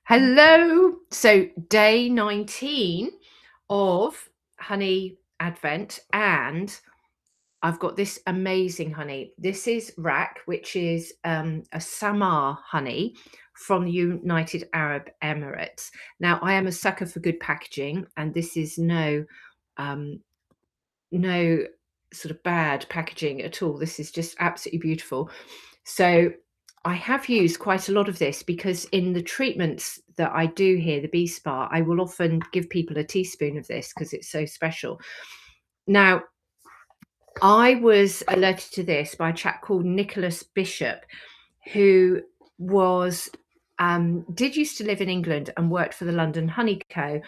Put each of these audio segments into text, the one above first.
Hello. So day 19 of Honey Advent, and I've got this amazing honey. This is RAK, which is a Samar honey from the United Arab Emirates. Now, I am a sucker for good packaging, and this is um, no sort of bad packaging at all. This is just absolutely beautiful. So I have used quite a lot of this because in the treatments that I do here, the bee spa, I will often give people a teaspoon of this because it's so special. Now, I was alerted to this by a chap called Nicholas Bishop, who was did used to live in England and worked for the London Honey Co.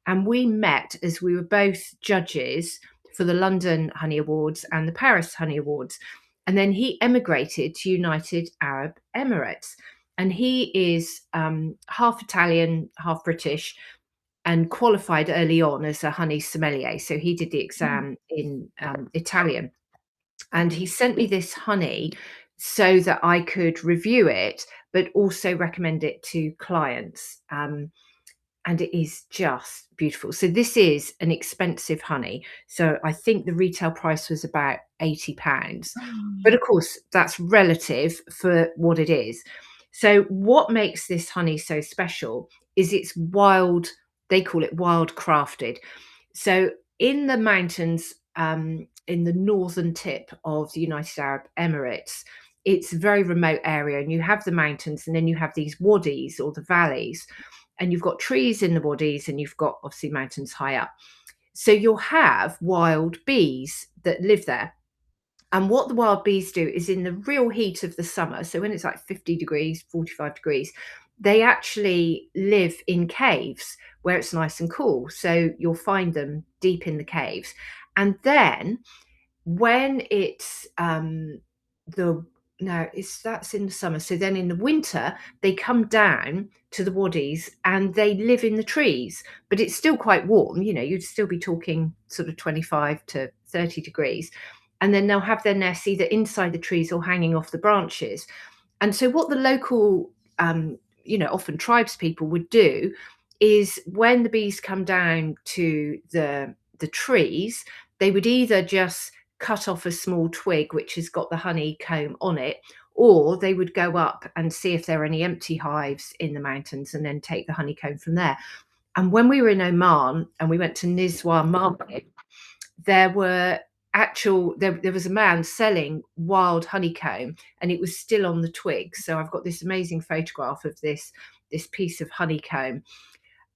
And we met as we were both judges for the London Honey Awards and the Paris Honey Awards. And then he emigrated to United Arab Emirates. And he is half Italian, half British, and qualified early on as a honey sommelier. So he did the Mm. exam in Italian. And he sent me this honey so that I could review it, but also recommend it to clients. And it is just beautiful. So this is an expensive honey. So I think the retail price was about £80. But of course, that's relative for what it is. So what makes this honey so special is it's wild, they call it wild crafted. So in the mountains, in the northern tip of the United Arab Emirates, it's a very remote area, and you have the mountains, and then you have these wadis or the valleys, and you've got trees in the wadis, and you've got obviously mountains high up. So you'll have wild bees that live there. And what the wild bees do is in the real heat of the summer, so when it's like 50 degrees, 45 degrees, they actually live in caves where it's nice and cool. So you'll find them deep in the caves. And then when it's the no, it's that's in the summer. So then in the winter, they come down to the wadis and they live in the trees, but it's still quite warm. You'd still be talking sort of 25 to 30 degrees. And then they'll have their nests either inside the trees or hanging off the branches. And so what the local, often tribes people would do is when the bees come down to the trees, they would either just cut off a small twig which has got the honeycomb on it, or they would go up and see if there are any empty hives in the mountains and then take the honeycomb from there. And when we were in Oman and we went to Nizwa market, there were there was a man selling wild honeycomb, and it was still on the twigs. So I've got this amazing photograph of this piece of honeycomb.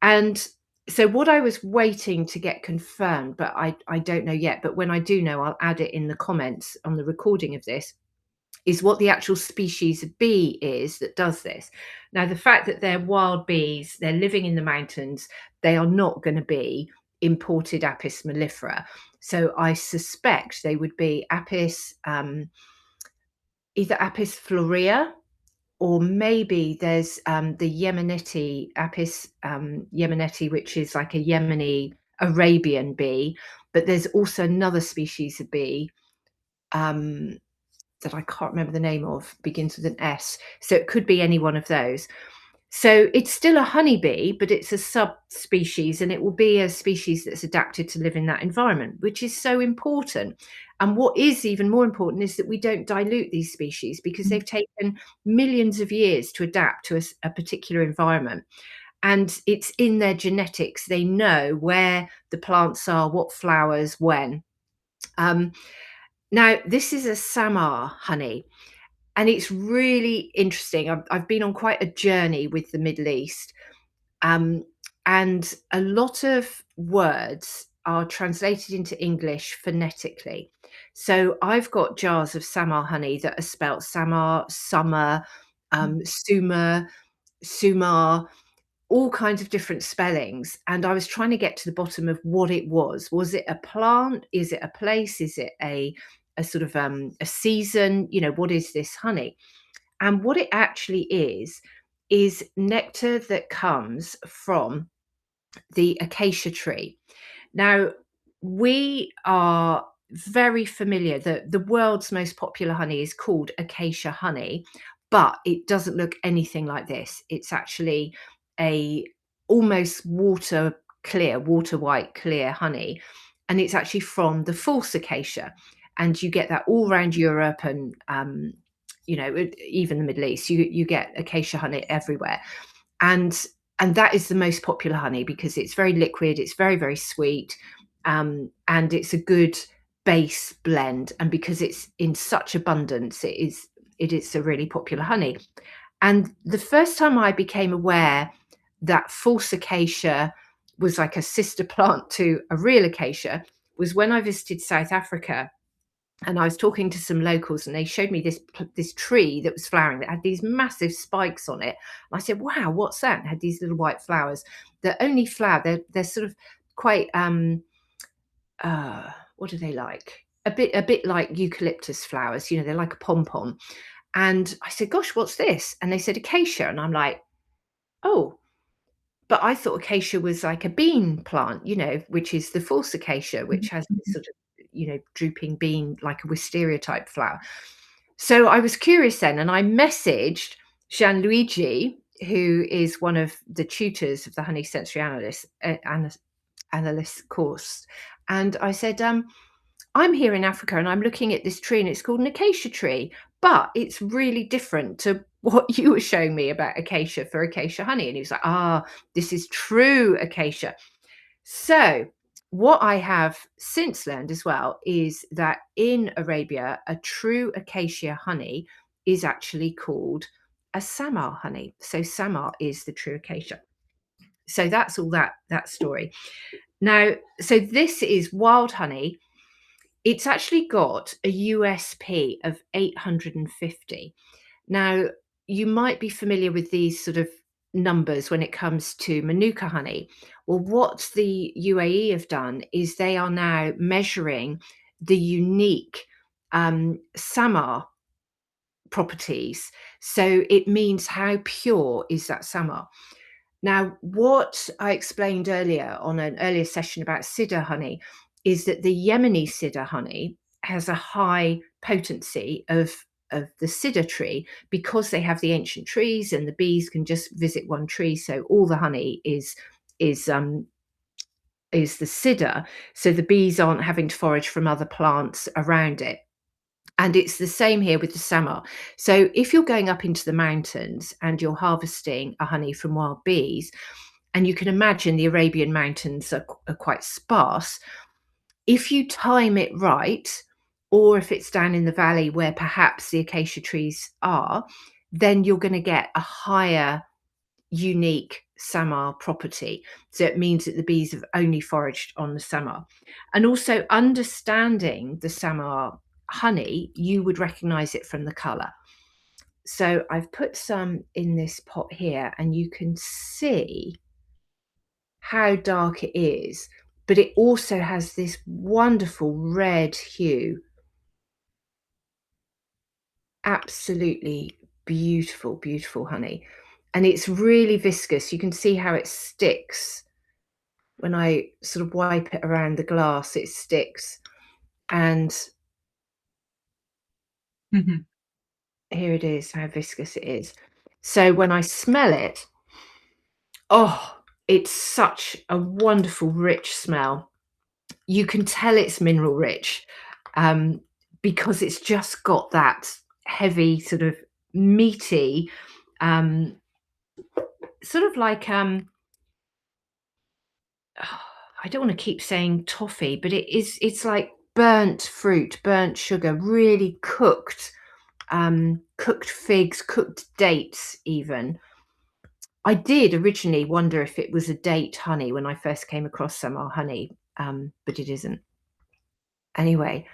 And so what I was waiting to get confirmed, but I don't know yet, but when I do know, I'll add it in the comments on the recording of this, is what the actual species of bee is that does this. Now, the fact that they're wild bees, they're living in the mountains, they are not going to be imported Apis mellifera. So I suspect they would be either Apis florea, or maybe there's the Yemenite Apis Yemenite, which is like a Yemeni Arabian bee. But there's also another species of bee um, that I can't remember the name of, begins with an S. So it could be any one of those. So it's still a honeybee, but it's a subspecies, and it will be a species that's adapted to live in that environment, which is so important. And what is even more important is that we don't dilute these species because they've taken millions of years to adapt to a particular environment. And it's in their genetics. They know where the plants are, what flowers, when. Um, Now, this is a Samar honey, and it's really interesting. I've been on quite a journey with the Middle East, um, and a lot of words are translated into English phonetically. So I've got jars of Samar honey that are spelt Samar, summer, Suma, Sumar, all kinds of different spellings. And I was trying to get to the bottom of what it was. Was it a plant? Is it a place? Is it a sort of a season? What is this honey? And what it actually is nectar that comes from the acacia tree. Now, we are very familiar that the world's most popular honey is called acacia honey, but it doesn't look anything like this. It's actually a almost water white clear honey, and it's actually from the false acacia, and you get that all around Europe and even the Middle East. You get acacia honey everywhere, and that is the most popular honey because it's very liquid, it's very, very sweet, and it's a good base blend. And because it's in such abundance, it is a really popular honey. And the first time I became aware that false acacia was like a sister plant to a real acacia was when I visited South Africa, and I was talking to some locals, and they showed me this tree that was flowering that had these massive spikes on it. And I said, "Wow, what's that?" And it had these little white flowers that only flower. They're sort of quite what are they like? A bit like eucalyptus flowers. They're like a pom pom. And I said, "Gosh, what's this?" And they said acacia, and I'm like, "Oh." But I thought acacia was like a bean plant, which is the false acacia, which has this sort of, drooping bean, like a wisteria type flower. So I was curious then, and I messaged Gianluigi, who is one of the tutors of the honey sensory analyst course. And I said, I'm here in Africa and I'm looking at this tree and it's called an acacia tree, but it's really different to what you were showing me about acacia for acacia honey. And he was like, this is true acacia. So, what I have since learned as well is that in Arabia, a true acacia honey is actually called a Samar honey. So, Samar is the true acacia. So, that's all that story. Now, so this is wild honey. It's actually got a USP of 850. Now, you might be familiar with these sort of numbers when it comes to Manuka honey. Well, what the UAE have done is they are now measuring the unique Samar properties. So it means how pure is that Samar. Now, what I explained earlier on an earlier session about cedar honey is that the Yemeni cedar honey has a high potency of the cedar tree because they have the ancient trees and the bees can just visit one tree. So all the honey is the cedar. So the bees aren't having to forage from other plants around it. And it's the same here with the Samar. So if you're going up into the mountains and you're harvesting a honey from wild bees, and you can imagine the Arabian mountains are quite sparse, if you time it right, or if it's down in the valley where perhaps the acacia trees are, then you're going to get a higher unique Samar property. So it means that the bees have only foraged on the Samar. And also understanding the Samar honey, you would recognize it from the color. So I've put some in this pot here, and you can see how dark it is, but it also has this wonderful red hue. Absolutely beautiful, beautiful honey. And it's really viscous. You can see how it sticks. When I sort of wipe it around the glass, it sticks. And Mhm. here it is, how viscous it is. So when I smell it, oh, it's such a wonderful, rich smell. You can tell it's mineral rich, um, because it's just got that heavy, sort of meaty, um, sort of like I don't want to keep saying toffee, but it's like burnt fruit, burnt sugar, really cooked figs, cooked dates even. I did originally wonder if it was a date honey when I first came across Samar honey, but it isn't. Anyway,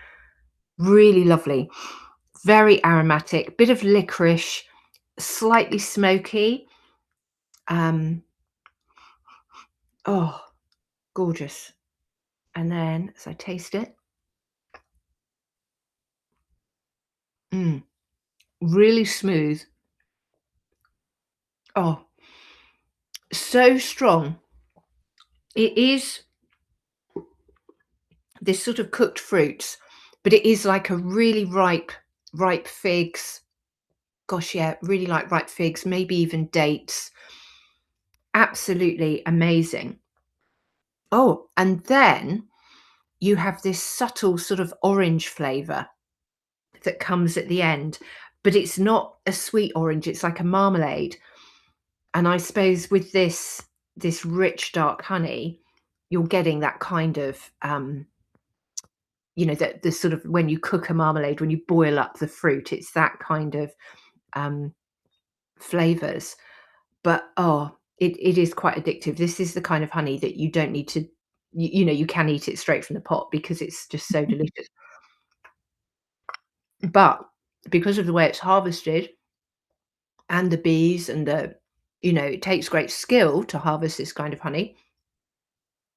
really lovely, very aromatic, bit of licorice, slightly smoky. Um, oh, gorgeous. And then as I taste it, mm, really smooth. Oh, so strong. It is this sort of cooked fruits, but it is like a really ripe figs. Gosh, yeah, really like ripe figs, maybe even dates. absolutely amazing. Oh, and then you have this subtle sort of orange flavour that comes at the end, but it's not a sweet orange, it's like a marmalade. And I suppose with this rich dark honey, you're getting that kind of, the sort of when you cook a marmalade, when you boil up the fruit, it's that kind of, um, flavors. But, oh, it is quite addictive. This is the kind of honey that you don't need to you can eat it straight from the pot because it's just so delicious. But because of the way it's harvested and the bees and it takes great skill to harvest this kind of honey.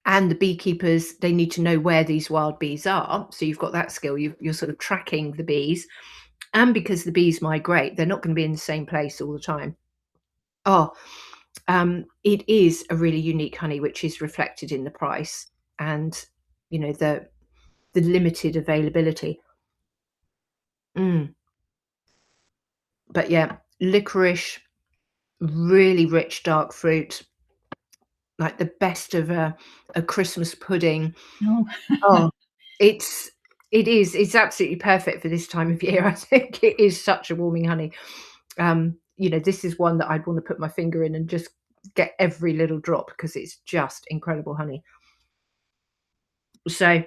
And the beekeepers, they need to know where these wild bees are. So you've got that skill. You're sort of tracking the bees. And because the bees migrate, they're not going to be in the same place all the time. Oh, it is a really unique honey, which is reflected in the price and the limited availability. Mm. But yeah, licorice, really rich dark fruit, like the best of a Christmas pudding. Oh, Oh, it's it's absolutely perfect for this time of year. I think it is such a warming honey. This is one that I'd want to put my finger in and just get every little drop because it's just incredible honey. So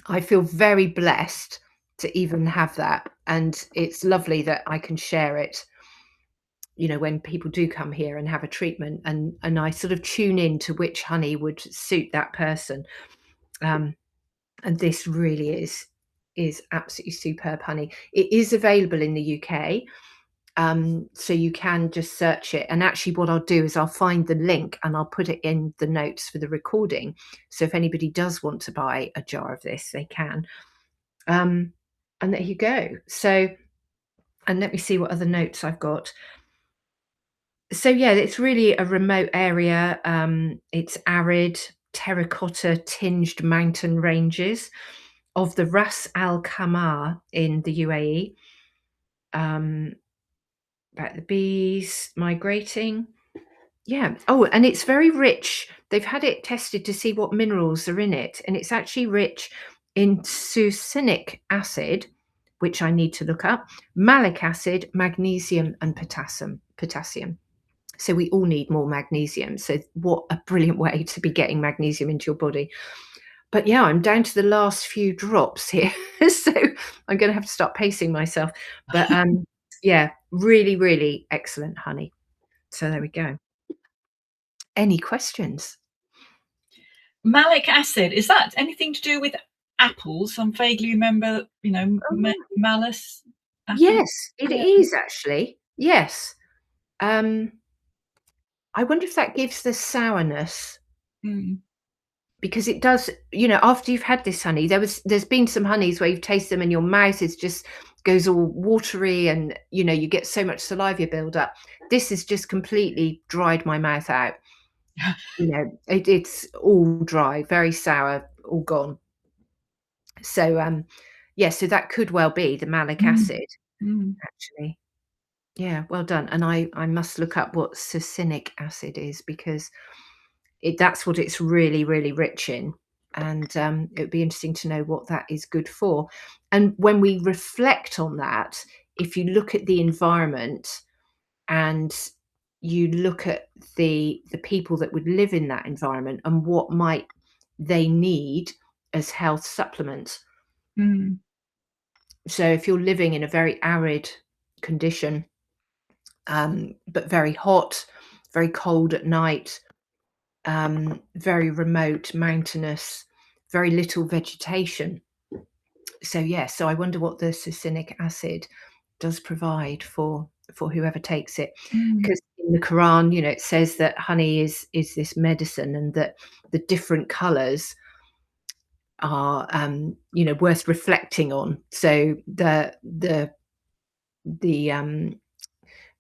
I feel very blessed to even have that, and it's lovely that I can share it, when people do come here and have a treatment, and I sort of tune in to which honey would suit that person. Um, and this really is absolutely superb honey. It is available in the UK, so you can just search it. And actually, what I'll do is I'll find the link and I'll put it in the notes for the recording. So if anybody does want to buy a jar of this, they can. Um, and there you go. So, and let me see what other notes I've got. So yeah, it's really a remote area. It's arid, terracotta tinged mountain ranges of the Ras Al Khamar in the UAE. Um, about the bees migrating. Yeah. Oh, and it's very rich. They've had it tested to see what minerals are in it, and it's actually rich in succinic acid, which I need to look up, malic acid, magnesium, and potassium. So we all need more magnesium. So what a brilliant way to be getting magnesium into your body. But yeah, I'm down to the last few drops here. So I'm going to have to start pacing myself. But yeah, really, really excellent honey. So there we go. Any questions? malic acid, is that anything to do with apples? I vaguely remember, Oh, malice, apple. yes, it Yeah. is actually. Yes. Um, I wonder if that gives the sourness. Mm. Because it does, after you've had this honey, there's been some honeys where you've tasted them and your mouth is just goes all watery and, you get so much saliva build up. This has just completely dried my mouth out. It's all dry, very sour, all gone. So, yeah, so that could well be the malic Mm. acid, Mm. actually. Yeah, well done. And I must look up what succinic acid is because that's what it's really, really rich in. And it would be interesting to know what that is good for. And when we reflect on that, if you look at the environment and you look at the people that would live in that environment and what might they need as health supplements. Mm. So if you're living in a very arid condition, but very hot, very cold at night, very remote, mountainous, very little vegetation. So yes, so I wonder what the succinic acid does provide for whoever takes it, Mm. because in the Quran, it says that honey is this medicine, and that the different colours are worth reflecting on. So the the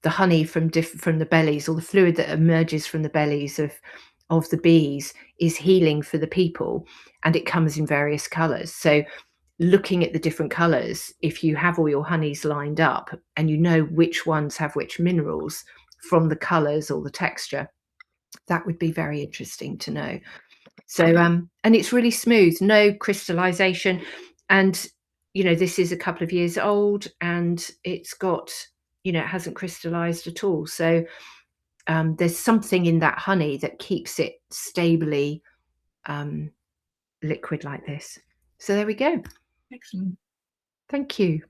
honey from the bellies, or the fluid that emerges from the bellies of the bees, is healing for the people, and it comes in various colors. So looking at the different colors, if you have all your honeys lined up and you know which ones have which minerals from the colors or the texture, That would be very interesting to know. So, and it's really smooth, no crystallization. And, you know, this is a couple of years old and it's got, you know, it hasn't crystallized at all. So, there's something in that honey that keeps it stably liquid like this. So there we go. Excellent. Thank you.